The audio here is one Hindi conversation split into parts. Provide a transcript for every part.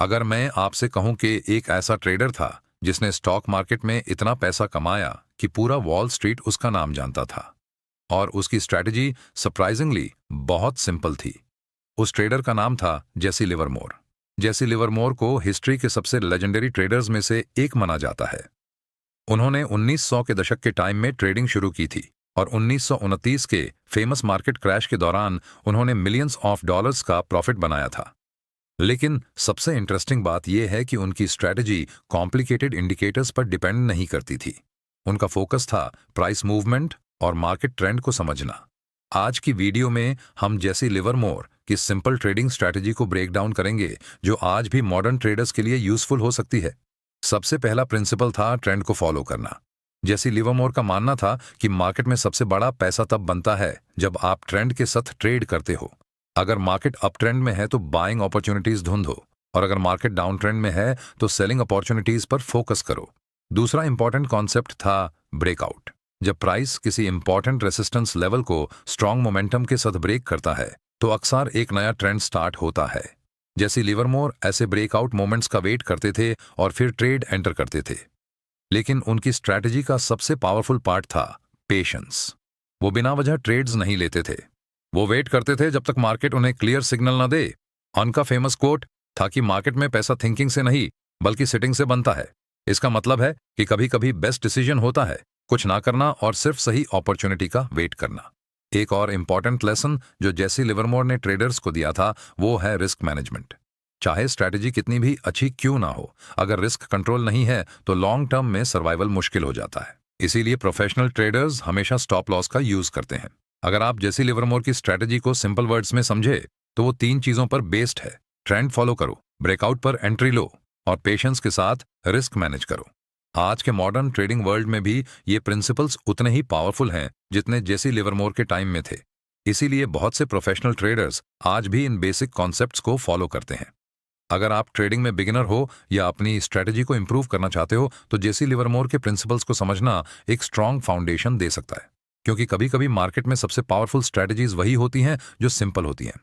अगर मैं आपसे कहूं कि एक ऐसा ट्रेडर था जिसने स्टॉक मार्केट में इतना पैसा कमाया कि पूरा वॉल स्ट्रीट उसका नाम जानता था और उसकी स्ट्रैटेजी सरप्राइजिंगली बहुत सिंपल थी। उस ट्रेडर का नाम था जेसी लिवरमोर। जेसी लिवरमोर को हिस्ट्री के सबसे लेजेंडरी ट्रेडर्स में से एक माना जाता है। उन्होंने 1900 के दशक के टाइम में ट्रेडिंग शुरू की थी और 1929 के फेमस मार्केट क्रैश के दौरान उन्होंने मिलियंस ऑफ डॉलर्स का प्रॉफिट बनाया था। लेकिन सबसे इंटरेस्टिंग बात यह है कि उनकी स्ट्रैटेजी कॉम्प्लिकेटेड इंडिकेटर्स पर डिपेंड नहीं करती थी। उनका फोकस था प्राइस मूवमेंट और मार्केट ट्रेंड को समझना। आज की वीडियो में हम जेसी लिवरमोर की सिंपल ट्रेडिंग स्ट्रैटेजी को ब्रेक डाउन करेंगे जो आज भी मॉडर्न ट्रेडर्स के लिए यूजफुल हो सकती है। सबसे पहला प्रिंसिपल था ट्रेंड को फॉलो करना। जेसी लिवरमोर का मानना था कि मार्केट में सबसे बड़ा पैसा तब बनता है जब आप ट्रेंड के साथ ट्रेड करते हो। अगर मार्केट अप ट्रेंड में है तो बाइंग अपॉर्चुनिटीज ढूंढो और अगर मार्केट डाउन ट्रेंड में है तो सेलिंग अपॉर्चुनिटीज पर फोकस करो। दूसरा इंपॉर्टेंट कॉन्सेप्ट था ब्रेकआउट। जब प्राइस किसी इंपॉर्टेंट रेसिस्टेंस लेवल को स्ट्रॉन्ग मोमेंटम के साथ ब्रेक करता है तो अक्सर एक नया ट्रेंड स्टार्ट होता है। जैसे लिवरमोर ऐसे ब्रेकआउट मोमेंट्स का वेट करते थे और फिर ट्रेड एंटर करते थे। लेकिन उनकी स्ट्रैटेजी का सबसे पावरफुल पार्ट था पेशेंस। वो बिना वजह ट्रेड्स नहीं लेते थे। वो वेट करते थे जब तक मार्केट उन्हें क्लियर सिग्नल न दे। उनका फेमस कोट था कि मार्केट में पैसा थिंकिंग से नहीं बल्कि सिटिंग से बनता है। इसका मतलब है कि कभी कभी बेस्ट डिसीजन होता है कुछ ना करना और सिर्फ सही अपॉर्चुनिटी का वेट करना। एक और इंपॉर्टेंट लेसन जो जेसी लिवरमोर ने ट्रेडर्स को दिया था वो है रिस्क मैनेजमेंट। चाहे स्ट्रैटेजी कितनी भी अच्छी क्यों ना हो, अगर रिस्क कंट्रोल नहीं है तो लॉन्ग टर्म में सर्वाइवल मुश्किल हो जाता है। इसीलिए प्रोफेशनल ट्रेडर्स हमेशा स्टॉप लॉस का यूज करते हैं। अगर आप जेसी लिवरमोर की स्ट्रैटेजी को सिंपल वर्ड्स में समझे तो वो 3 चीजों पर बेस्ड है। ट्रेंड फॉलो करो, ब्रेकआउट पर एंट्री लो और पेशेंस के साथ रिस्क मैनेज करो। आज के मॉडर्न ट्रेडिंग वर्ल्ड में भी ये प्रिंसिपल्स उतने ही पावरफुल हैं जितने जेसी लिवरमोर के टाइम में थे। इसीलिए बहुत से प्रोफेशनल ट्रेडर्स आज भी इन बेसिक कॉन्सेप्ट्स को फॉलो करते हैं। अगर आप ट्रेडिंग में बिगिनर हो या अपनी स्ट्रैटेजी को इंप्रूव करना चाहते हो तो जेसी लिवरमोर के प्रिंसिपल्स को समझना एक स्ट्रांग फाउंडेशन दे सकता है। क्योंकि कभी कभी मार्केट में सबसे पावरफुल स्ट्रैटेजीज वही होती हैं जो सिंपल होती हैं।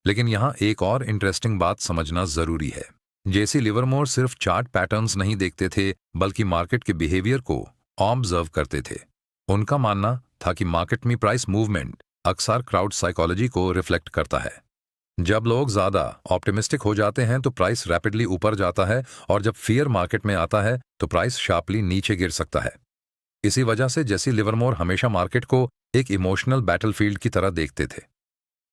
लेकिन यहाँ एक और इंटरेस्टिंग बात समझना जरूरी है। जेसी लिवरमोर सिर्फ चार्ट पैटर्न्स नहीं देखते थे बल्कि मार्केट के बिहेवियर को ऑब्जर्व करते थे। उनका मानना था कि मार्केट में प्राइस मूवमेंट अक्सर क्राउड साइकोलॉजी को रिफ्लेक्ट करता है। जब लोग ज्यादा ऑप्टिमिस्टिक हो जाते हैं तो प्राइस रैपिडली ऊपर जाता है और जब फियर मार्केट में आता है तो प्राइस शार्पली नीचे गिर सकता है। इसी वजह से जेसी लिवरमोर हमेशा मार्केट को एक इमोशनल बैटलफील्ड की तरह देखते थे।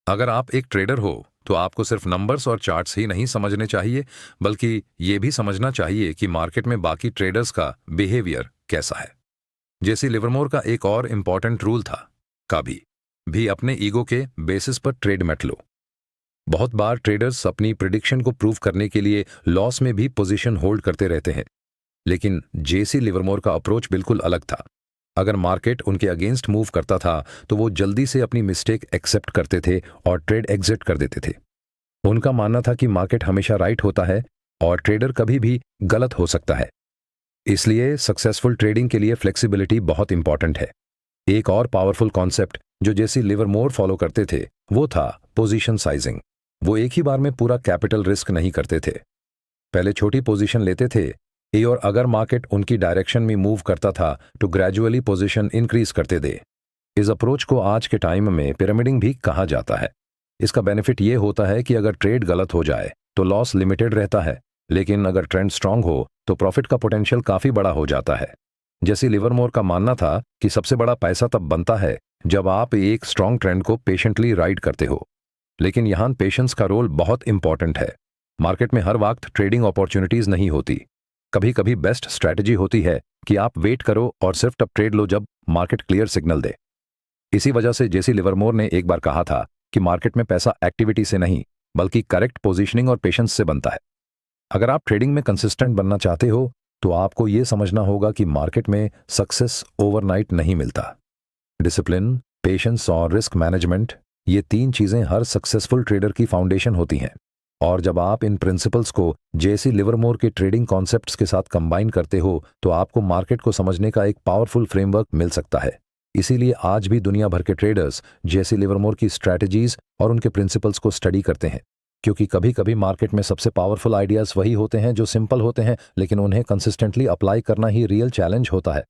अगर आप एक ट्रेडर हो तो आपको सिर्फ नंबर्स और चार्ट्स ही नहीं समझने चाहिए बल्कि ये भी समझना चाहिए कि मार्केट में बाकी ट्रेडर्स का बिहेवियर कैसा है। जेसी लिवरमोर का एक और इंपॉर्टेंट रूल था, कभी भी अपने ईगो के बेसिस पर ट्रेड मत लो। बहुत बार ट्रेडर्स अपनी प्रिडिक्शन को प्रूव करने के लिए लॉस में भी पोजीशन होल्ड करते रहते हैं। लेकिन जेसी लिवरमोर का अप्रोच बिल्कुल अलग था। अगर मार्केट उनके अगेंस्ट मूव करता था तो वो जल्दी से अपनी मिस्टेक एक्सेप्ट करते थे और ट्रेड एग्जिट कर देते थे। उनका मानना था कि मार्केट हमेशा राइट होता है और ट्रेडर कभी भी गलत हो सकता है। इसलिए सक्सेसफुल ट्रेडिंग के लिए फ्लेक्सिबिलिटी बहुत इंपॉर्टेंट है। एक और पावरफुल कॉन्सेप्ट जो जेसी लिवरमोर फॉलो करते थे वो था पोजीशन साइजिंग। वो एक ही बार में पूरा कैपिटल रिस्क नहीं करते थे। पहले छोटी पोजीशन लेते थे और अगर मार्केट उनकी डायरेक्शन में मूव करता था तो ग्रेजुअली पोजीशन इंक्रीज करते थे। इस अप्रोच को आज के टाइम में पिरामिडिंग भी कहा जाता है। इसका बेनिफिट ये होता है कि अगर ट्रेड गलत हो जाए तो लॉस लिमिटेड रहता है, लेकिन अगर ट्रेंड स्ट्रांग हो तो प्रॉफिट का पोटेंशियल काफी बड़ा हो जाता है। जैसे लिवरमोर का मानना था कि सबसे बड़ा पैसा तब बनता है जब आप एक स्ट्रांग ट्रेंड को पेशेंटली राइड करते हो। लेकिन यहाँ पेशेंस का रोल बहुत इंपॉर्टेंट है। मार्केट में हर वक्त ट्रेडिंग अपॉर्चुनिटीज नहीं होती। कभी कभी बेस्ट स्ट्रैटेजी होती है कि आप वेट करो और सिर्फ तब ट्रेड लो जब मार्केट क्लियर सिग्नल दे। इसी वजह से जेसी लिवरमोर ने एक बार कहा था कि मार्केट में पैसा एक्टिविटी से नहीं बल्कि करेक्ट पोजीशनिंग और पेशेंस से बनता है। अगर आप ट्रेडिंग में कंसिस्टेंट बनना चाहते हो तो आपको यह समझना होगा कि मार्केट में सक्सेस ओवरनाइट नहीं मिलता। डिसिप्लिन, पेशेंस और रिस्क मैनेजमेंट, ये 3 चीजें हर सक्सेसफुल ट्रेडर की फाउंडेशन होती हैं। और जब आप इन प्रिंसिपल्स को जेसी लिवरमोर के ट्रेडिंग कॉन्सेप्ट्स के साथ कंबाइन करते हो तो आपको मार्केट को समझने का एक पावरफुल फ्रेमवर्क मिल सकता है। इसीलिए आज भी दुनिया भर के ट्रेडर्स जेसी लिवरमोर की स्ट्रैटेजीज और उनके प्रिंसिपल्स को स्टडी करते हैं। क्योंकि कभी कभी मार्केट में सबसे पावरफुल आइडियाज वही होते हैं जो सिंपल होते हैं, लेकिन उन्हें कंसिस्टेंटली अप्लाई करना ही रियल चैलेंज होता है।